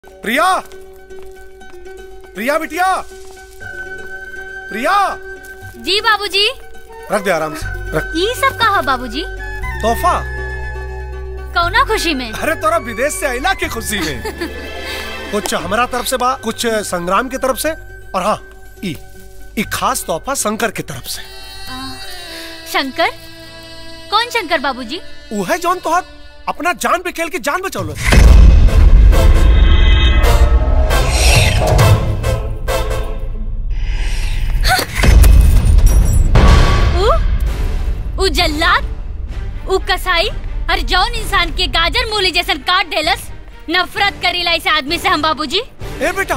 प्रिया, प्रिया बिटिया, प्रिया। जी बाबूजी। रख दे आराम से, रख। ये सब कहा बाबूजी? तोहफा। कौना खुशी में? अरे तोरा विदेश से आइला के खुशी में। कुछ हमारा तरफ से बा, कुछ संग्राम की तरफ से, और हाँ ई खास तोहफा शंकर की तरफ से। शंकर? कौन शंकर बाबूजी? वो है जौन तोहर अपना जान पे खेल के जान बचौलो। उ जल्लाद, उ कसाई, हर जौन इंसान के गाजर मूली जैसन काट देलस। नफरत करीला इस आदमी से हम बाबूजी। ए बेटा,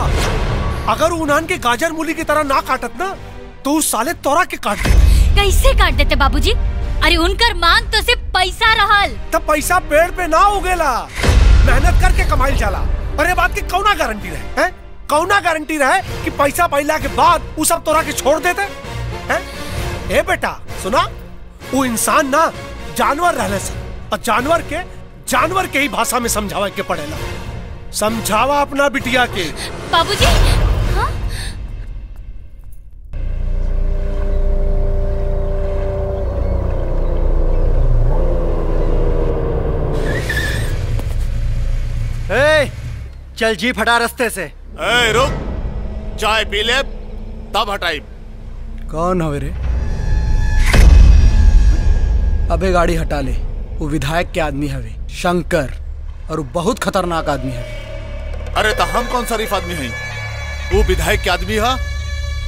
अगर उन्हान के गाजर मूली की तरह ना काटत ना, तो उस साले तोरा के काट देते। कैसे काट देते बाबूजी? अरे उनकर मांग तो सिर्फ पैसा रहल। तब पैसा पेड़ पे ना उगेला, मेहनत करके कमाइल जाला। अरे बात की कौना गारंटी रहे हैं? कौना गारंटी रहे कि पैसा पाइला के बाद वो सब तोरा के छोड़ देते हैं? ए बेटा सुना, वो इंसान ना जानवर रहले से, और जानवर के ही भाषा में समझावा के पड़ेला। समझावा अपना बिटिया के। बाबूजी। हाँ? ए, चल जीप हटा रास्ते से। ए, रुक, चाय पी ले तब हटाई। कौन हवे रे? अबे गाड़ी हटा ले। वो विधायक के आदमी हवे शंकर, और वो बहुत खतरनाक आदमी हवे। अरे तो हम कौन शरीफ आदमी हई? वो विधायक के आदमी है,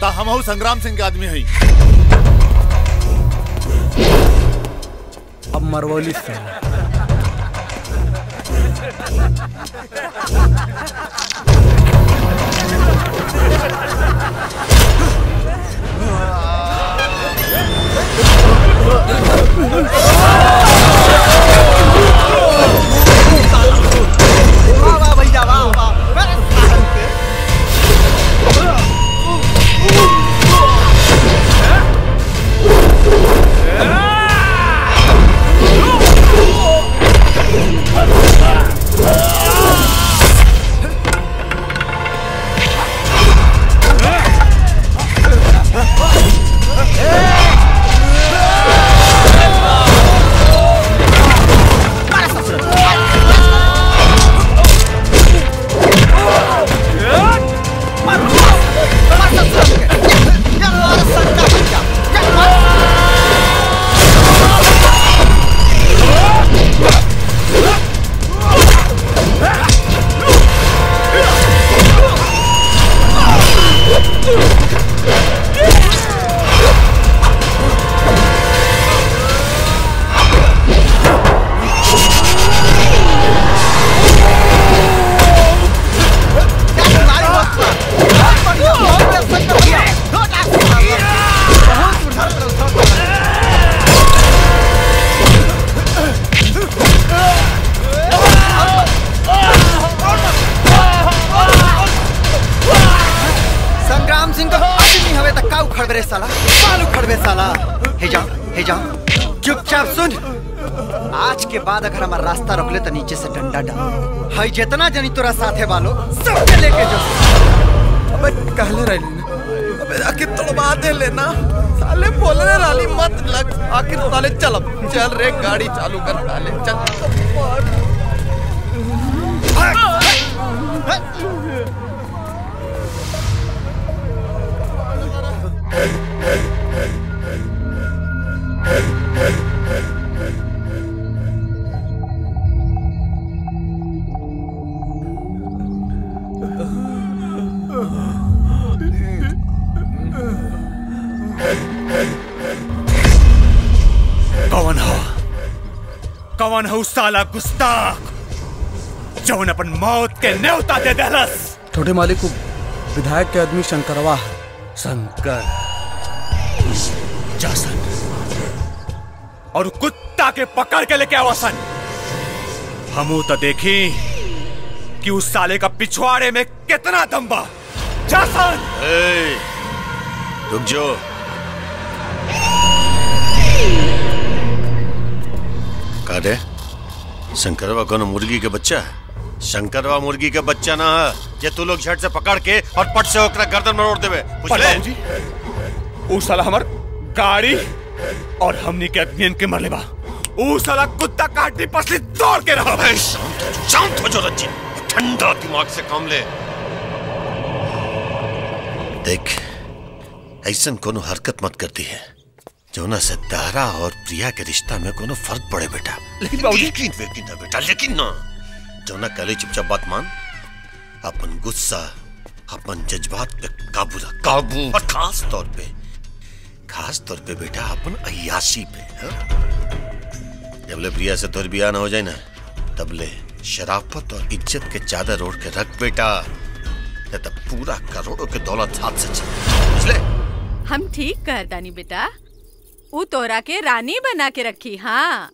तो हम संग्राम सिंह के आदमी हई। अब मरवली से चुपचाप सुन। आज के बाद अगर हमारा रास्ता रोक ले तो नीचे से डंडा डाल। हाई जितना जनी तोरा साथे वालो सबके लेके जो। अबे कहले रही ना, अबे आखिर तोड़वा दे लेना। साले बोलने वाली मत लग। आखिर साले चल रे, गाड़ी चालू कर साले, चल। कौन हो साला गुस्ताख जौन अपन मौत के न्योता दे देलस? छोटे मालिक को विधायक के आदमी शंकरवा है। शंकर जासन और कुत्ता के पकड़ के लेके आवासन। हमू तो देखी कि उस साले का पिछवाड़े में कितना दम बा। जासन रुक जो। का रे, शंकरवा कौन मुर्गी के बच्चा है? शंकरवा मुर्गी के बच्चा ना है जे तू लोग झट से पकड़ के और पट से ओकरा गर्दन में रोड़ देवे। बुझले? ऊ साला हमर गाड़ी और हमनी के अग्नियन के मरले बा। ऊ साला कुत्ता काटी पसली तोड़ के रहा। शांत हो जो रंजीत, ठंडा दिमाग से काम ले। देख, ऐसा कोनो हरकत मत करती है जोना से तारा और प्रिया के रिश्ता में कोनो फर्क पड़े बेटा। लेकिन बाबूजी लेकिन ना जोना कले चुपचाप बात मान, अपन गुस्सा अपन जज्बात पे काबू रख, काबू। और खास तौर पे बेटा अपन अय्याशी पे। जबले प्रिया से तोर बियाह ना हो जाए ना तबले शराफत और इज्जत के चादर ओढ़ के रख बेटा, तब पूरा करोड़ों के दौलत हाथ से चले। बुझले? हम ठीक कह दानी बेटा, वो तोरा के रानी बना के रखी। हाँ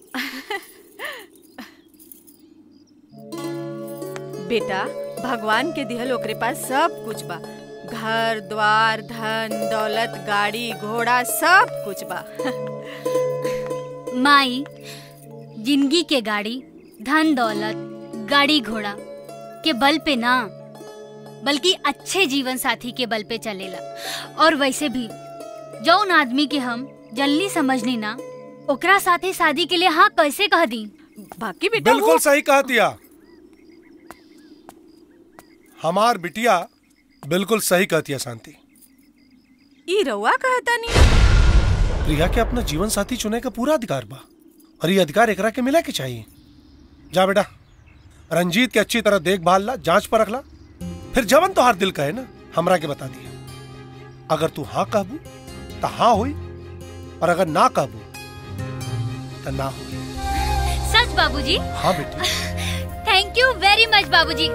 बेटा, भगवान के दिहल ओकरे पास सब कुछ बा, घर द्वार धन दौलत गाड़ी घोड़ा सब कुछ बा। माई, जिंदगी के गाड़ी धन दौलत गाड़ी घोड़ा के बल पे ना बल्कि अच्छे जीवन साथी के बल पे चलेला। और वैसे भी जौन आदमी के हम जल्दी समझनी ना ओकरा साथे शादी के लिए हाँ कैसे कह दी। बाकी बेटा बिल्कुल सही कहा दिया, हमार बिटिया बिल्कुल सही कहती है शांति। ई रउआ कहता नहीं, प्रिया के अपना जीवन साथी चुने का पूरा अधिकार बा और ये अधिकार एकरा के मिले के चाहिए। जा बेटा, रंजीत के अच्छी तरह देखभाल ला, जांच पर रखला, फिर जवन तो हर दिल कहे ना हमरा के बता दिया। अगर तू हाँ कहबू तो हाँ हुई और अगर ना कहबू तो ना हुई। सच बाबूजी? हाँ बेटा। थैंक यू वेरी मच बाबूजी।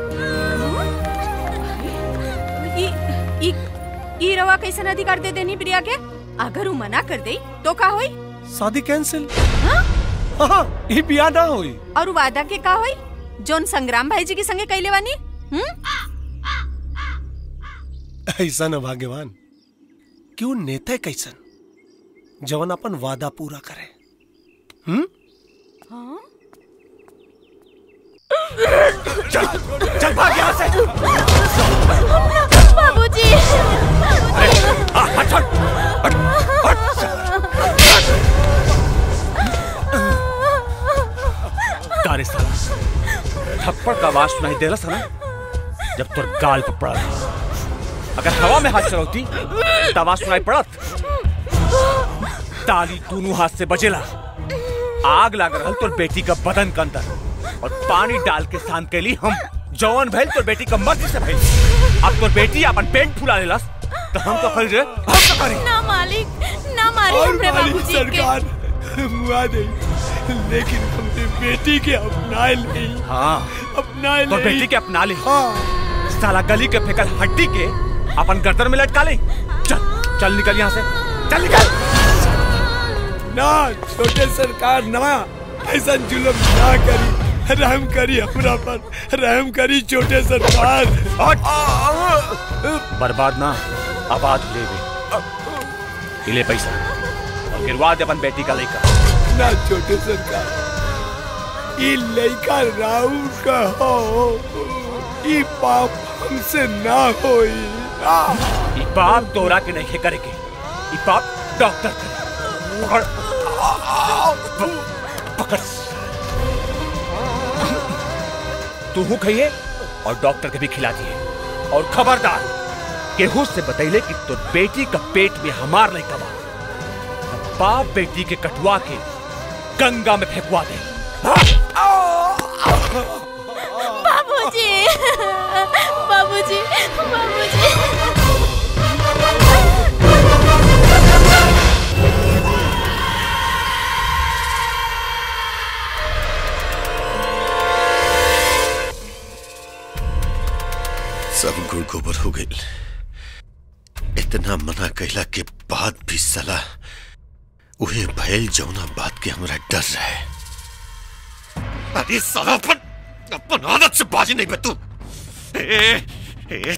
ई रवा कैसन अधिकार दे देनी प्रिया के? अगर वो मना कर दे तो का होई? शादी कैंसिल। हाँ, ये बियाह ना हुई। और वादा के का होई जोन संग्राम भाई जी के संगे कैले वानी? ऐसा न भाग्यवान क्यों नेता कैसन जवन अपन वादा पूरा करे। चल भाग यहाँ से। बाबूजी। तारे साला थप्पड़ का आवाज सुनाई दे रहा ना जब तोर गाल पर पड़ा। अगर हवा में हाथ चलाती तो आवाज सुनाई पड़त। ताली दोनों हाथ से बजेला। आग लाग रहल तोर बेटी का बदन के अंदर और पानी डाल के शांत के लिए हम जवान भैल तोर बेटी का मर्जी से भैल। अब तोर बेटी अपन पेट फुला लेलस तो हम तो करी रे, हम तो करी। ना मालिक, ना मारी हमरे बाबूजी सरकार मुआ दे, लेकिन हमने बेटी के अपना ले। हाँ, अपना ले। तोर बेटी के अपना ले। हाँ। साला गली के फेंकल हड्डी के अपन गर्दन में लटका ले। चल चल निकल यहाँ से, चल निकल। ना छोटे सरकार ना, ऐसा जुल्म ना करी, रहम करी हमरा पर, रहम करी छोटे सरकार। बर्बाद ना आबाद ले ले पैसा और गिरवा दे अपन बेटी का लड़का। ना छोटे सरकार, ये लड़का राहुल का हो, ये पाप हमसे ना होई। ये पाप तोरा के नहीं करेगे, ये पाप डॉक्टर करे। पकड़ पकड़, तू हूँ खाइए और डॉक्टर के भी खिला दिए। और खबरदार केहू से बतैले कि तो बेटी का पेट में हमार नहीं कमा, बाप बेटी के कटवा के गंगा में फेंकवा दे। बाबूजी, बाबूजी, बाबूजी। सब गुड़ गोबर हो गई। इतना मना कहला के बाद भी सलाह उहे भैल जौना बात के हमरा डर रहे। अरे साला अपन आदत से बाजी नहीं बे तू।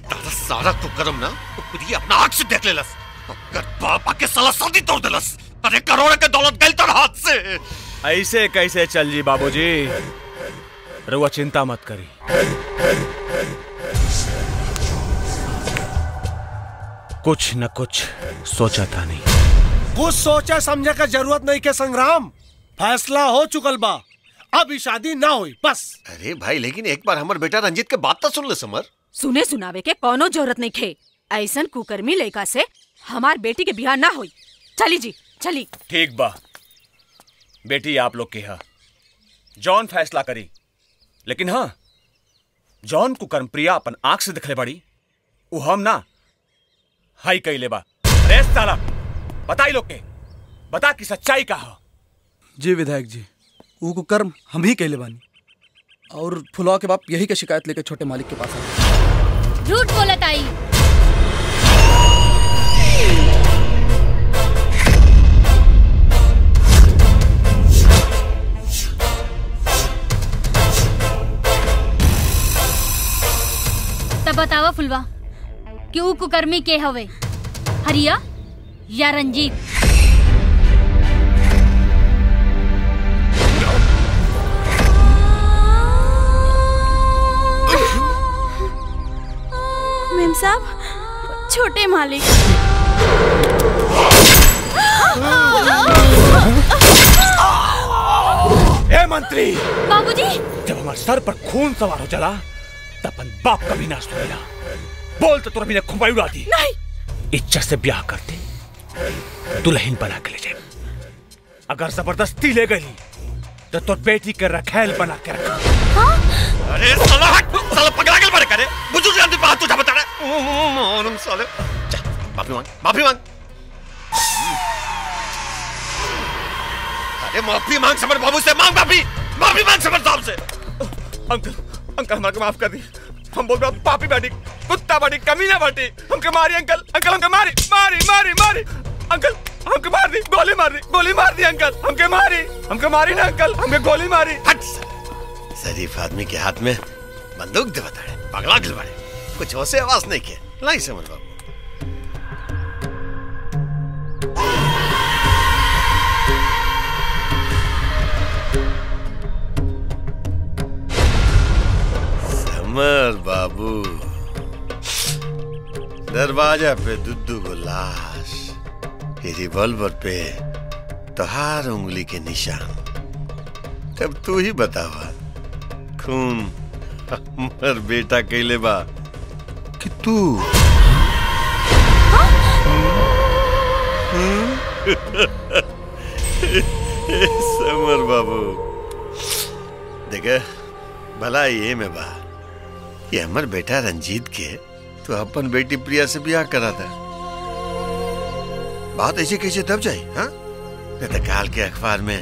तारा सारा को करम ना खुदी अपना आँख से देख लेलस। अगर बाप आके साला शादी तोड़ देलस, अरे करोड़ के दौलत गई तोर हाथ से। ऐसे कैसे चल जी बाबूजी? रउआ चिंता मत करी। कुछ न कुछ सोचा था नहीं। कुछ सोचा समझे का जरूरत नहीं के संग्राम, फैसला हो चुकल बा, अब ये शादी ना हुई बस। अरे भाई लेकिन एक बार हमारे बेटा रंजीत के बात तो सुन ले समर। सुने सुनावे के कोनो जरूरत नहीं खे। ऐसन कुकर्मी लड़का से हमार बेटी के बिहार ना हुई। चली जी चली। ठीक बा, बेटी आप लोग के हा जॉन फैसला करी, लेकिन हाँ जॉन कुकर्म प्रिया अपन आंख से दिखले बड़ी वो हम ना हाई कइले बा। अरे साला बताई लोग के, बता कि सच्चाई का है। जी विधायक जी, वो कुकर्म हम ही कहले बानी और फुलवा के बाप यही के शिकायत लेके छोटे मालिक के पास आए। झूठ बोलत आई। तब बतावा फुलवा कि ऊ कुकर्मी के हवे, हरिया या रंजीत? मेम साहब, छोटे मालिक। ए मंत्री, बाबूजी, जब हमारे सर पर खून सवार हो चला तब अपन बाप का भी नाश हो गया। बोल तो तुरंत खुबाई उड़ा दी। नहीं, इज्जत से ब्याह करते, दुल्हन बना के ले जाए। अगर जबरदस्ती ले गई तो तुर बेटी के रखेल बना के रखा। अरे साला साला पकड़ा के मारे करे बुजुर्ग आदमी बात तुझे बता रहा साले। माफी मांग, माफी मांग। अरे माफी मांग समर बाबू से, मांग माफी, माफी मांग समर साहब से। अंकल अंकल हमारे माफ कर दी। हम बोल रहे पापी बाटी, कुत्ता बाटी, कमीना बाटी, हमके मारी अंकल, अंकल हमके मारी मारी मारी मारी अंकल, हमके मार दी, गोली मार दी, गोली मार दी अंकल, हमके मारी ना अंकल, हमके गोली मारी। हट, शरीफ आदमी के हाथ में बंदूक दे बताड़े, पगला गिल बाड़े, कुछ होसे आवाज नहीं के लाई समझ बाबू। समर बाबू, दरवाजा पे दुद्दू को लाश, रिवॉल्वर पे तोहार उंगली के निशान। तब तू ही बतावा खून हमर बेटा कैले बा कि तू? समर बाबू देखे भला ये में बा कि हमर बेटा रंजीत के तो अपन बेटी प्रिया से ब्याह करा था। बात ऐसे कैसे तब जाए? हाँ, नहीं तो काल के अखबार में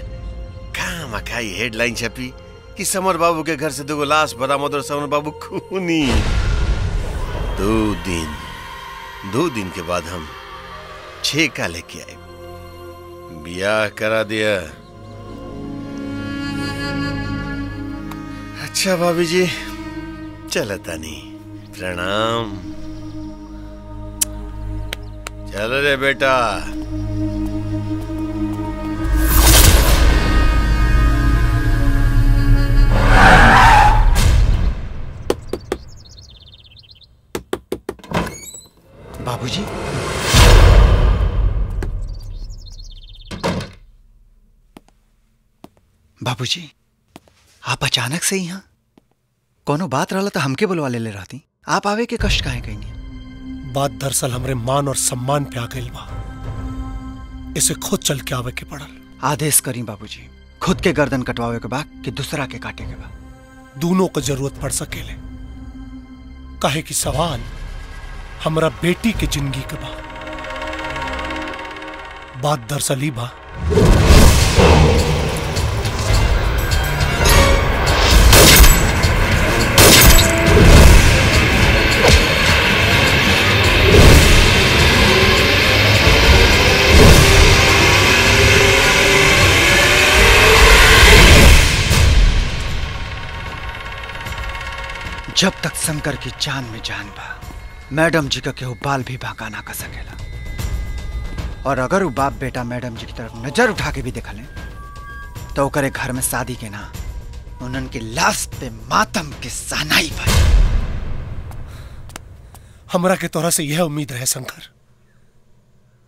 काम अखाई हेडलाइन छपी कि समर बाबू के घर से 2 लाश बरामद और समर बाबू खूनी। 2 दिन के बाद हम 6 का लेके आए, ब्याह करा दिया। अच्छा भाभी जी, चलता नहीं, प्रणाम। चल रे बेटा। बाबूजी, बाबूजी, आप अचानक से यहाँ? कोनो बात रहला तो हमके बुलवा ले रहती। आप आवे के कष्ट काहे कहीं? बात दरअसल हमरे मान और सम्मान पे आ गई बा, इसे खुद चल के आवे के पड़ल। आदेश करी बाबूजी, खुद के गर्दन कटवावे के बा कि दूसरा के काटे के बा? दोनों को जरूरत पड़ सकेले, काहे कि सवाल हमरा बेटी के जिंदगी के बा। बात दरअसल ही बा जब तक शंकर की जान में जान बा, मैडम जी का केहू बाल भी बांका ना कर सकेला। और अगर वो बाप बेटा मैडम जी की तरफ नजर उठा के भी देखले तो ओकरे घर में शादी के ना उन्हन के लाश पे मातम के सहनाई भाई। हमरा के तोरा से यह उम्मीद रहे शंकर।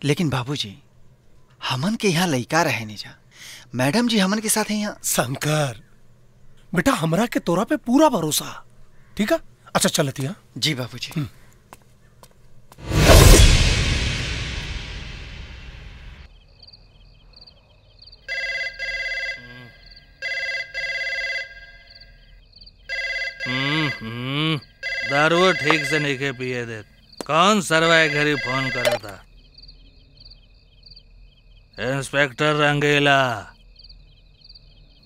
लेकिन बाबूजी हमन के यहाँ लड़का रहे नहीं जा, मैडम जी हमन के साथ यहाँ। शंकर बेटा हमरा के तोरा पे पूरा भरोसा। ठीक है, अच्छा चलती है। जी बाबूजी। दारू ठीक से नहीं के पिए दे। कौन सरवाए घरी फोन करा था? इंस्पेक्टर रंगीला,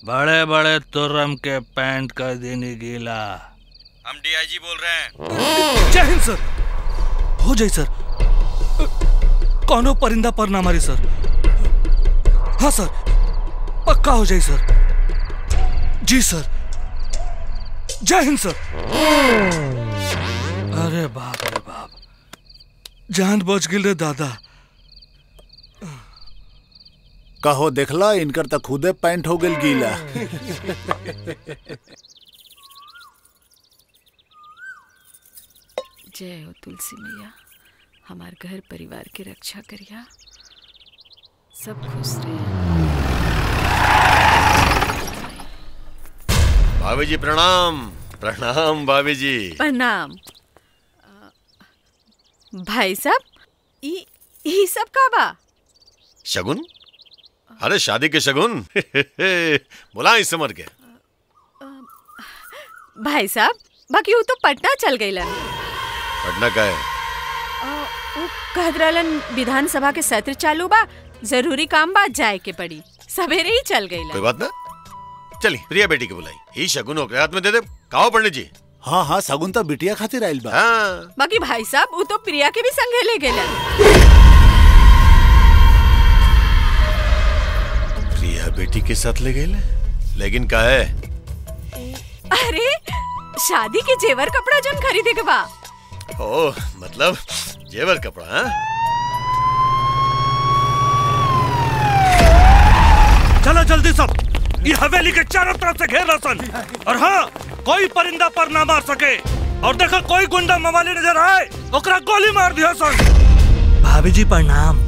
बड़े बड़े तुर्रम के पैंट कर देनी गीला। हम डीआईजी बोल रहे हैं। जय हिंद सर। हो जाए सर, कौनो परिंदा पर ना मारी सर। हाँ सर, पक्का हो जाए सर। जी सर, जय हिंद सर। अरे बाप रे बाप, जान बच गिल रे दादा। कहो देखला, इनकर तक खुदे पैंट हो गल गीला। जय हो तुलसी मैया, हमार घर परिवार की रक्षा करिया, सब खुश रहे। भाभी जी प्रणाम। प्रणाम भाभी जी। प्रणाम। भाई साहब, ई सब का बा? शगुन? अरे शादी के शगुन। बोला इस समर के। भाई साहब, बाकी वो तो पटना चल गईलन। पटना का है? वो कहत रहलन विधानसभा के सत्र चालू बा, जरूरी काम बा, जाए के पड़ी, सवेरे ही चल गईलन। कोई बात ना, चली प्रिया बेटी के बुलाई, ही शगुन ओकरे हाथ में दे दे। कहो पंडित जी। हाँ हाँ, शगुन तो बिटिया खातिर आइल बा। हाँ। बाकी भाई साहब, वो तो प्रिया के भी संगे ले गेलन। प्रिया बेटी के साथ ले गए, लेकिन का है? अरे शादी के जेवर कपड़ा जन खरीदे के बा। ओ मतलब जेवर कपड़ा। हाँ? चलो जल्दी सब, ये हवेली के चारों तरफ से घेर सन। और हाँ, कोई परिंदा पर ना मार सके। और देखो कोई गुंडा मवाली नजर आए, ओकरा गोली मार दिया सन। भाभी जी प्रणाम।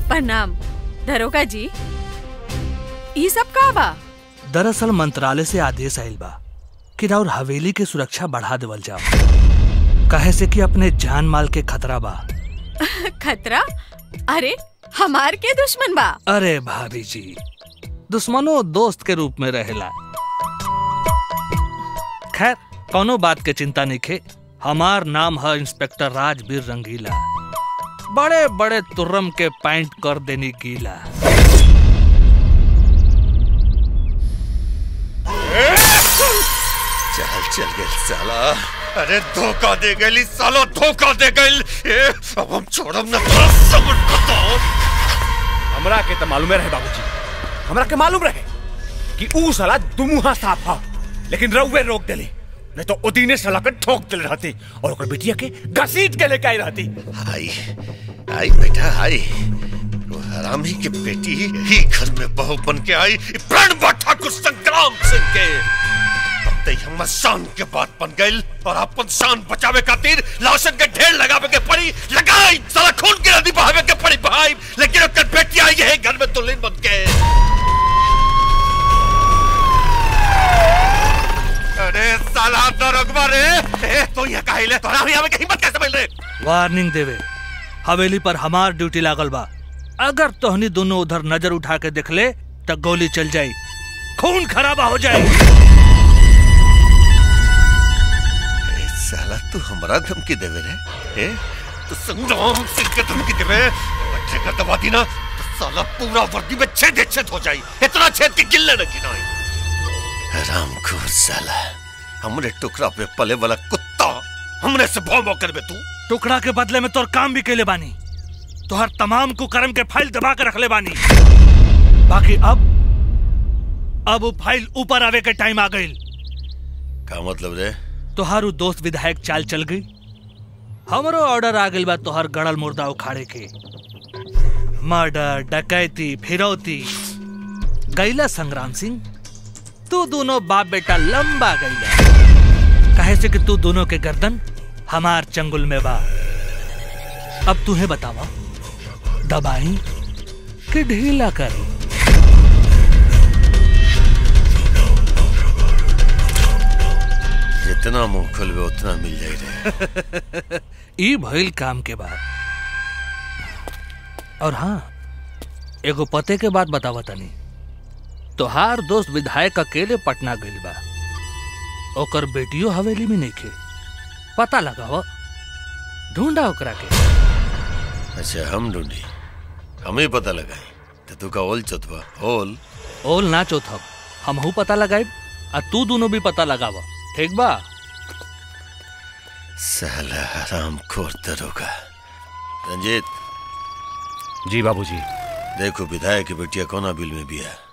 प्रणाम। दरोगा जी, ये सब का बा? दरअसल मंत्रालय से आदेश आइल बा कि राउर हवेली की सुरक्षा बढ़ा देवल जाओ, कहे से कि अपने जान माल के खतरा बा। खतरा? अरे हमार के दुश्मन बा? अरे भाभी जी, दुश्मनों दोस्त के रूप में रहेला। खैर कोनो बात के चिंता नहीं खे। हमार नाम है इंस्पेक्टर राजवीर रंगीला, बड़े बड़े तुर्रम के पैंट कर देनी गीला। चल गए साला। अरे धोखा दे गई सालो, धोखा दे गई। अब हम छोड़म ना। हमरा के तो मालूम रहे बाबूजी, हमरा के मालूम रहे कि ऊ साला दुमुहा साफ हा, लेकिन रउवे रोक देली, नहीं तो उदीने साला के ठोक दिल रहती और ओकर बिटिया के घसीट के लेके आई रहती। आई आई बेटा आई, वो हरामी की बेटी ही घर में बहू बन के आई, प्राण बाठा को संग्राम सिंह के। हमर शान के बात बन गई और अपन शान बचावे खातिर लाशन के ढेर लगावे के पड़ी, लगाई साला खून की नदी बहावे के पड़ी भाई। लेकिन ओकर बेटी आई है घर में दुल्हन बन के। अरे साला दरोगा रे, तो ये काहिले तोरा भी आवे के हिम्मत कैसे मिल रे? वार्निंग देवे, हवेली पर हमार ड्यूटी लागल बा। अगर तोहनी दोनों उधर नजर उठा के देख ले तो गोली चल जाई, खून खराबा हो जाए। साला तू हमारा धमकी देवे रे? तू संग्राम सिंह के धमकी देवे? बच्चे का दबा दी ना तो साला पूरा वर्दी में छेद छेद हो जाई, इतना छेद कि गिल्ले न गिनाई। हरामखोर साला, हमरे टुकड़ा पे पले वाला कुत्ता, हमने से भौं कर बे तू। टुकड़ा के बदले में तोर काम भी केले बानी, तोहर तमाम कुकर्म के फाइल दबा के रख ले बानी। बाकी अब वो फाइल ऊपर आवे के टाइम आ गई। का मतलब रे? तोहारू दोस्त विधायक चाल चल गई, हमरो ऑर्डर आ गई बा तोहर गड़ल मुर्दा उखाड़े के। मर्डर, डकैती, फिरौती गईला संग्राम सिंह, तू दोनों बाप बेटा लंबा गई कहे से कि तू दोनों के गर्दन हमार चंगुल में बा। अब तुम्हें बतावा दबाई कि ढीला करी। जितना मुंह खुलवे उतना मिल जाई रहे। ई भइल काम के बाद। और हाँ, एगो पते के बात बतावा तनी। तोहार दोस्त विधायक अकेले पटना गइल बा, ओकर बेटियों हवेली में नइखे। पता लगावा, ढूंढा ओकरा के। अच्छा हम ढूंढी, हम ही पता लगाई। तो तू का ओल चोतवा? ओल ना चोथब, हमहू पता लगाइब आ तू दोनों भी पता लगावा, ठीक बा? साला हरामखोर दरोगा। रंजीत। जी बाबूजी। देखो विधायक की बेटिया कोना बिल में भी है।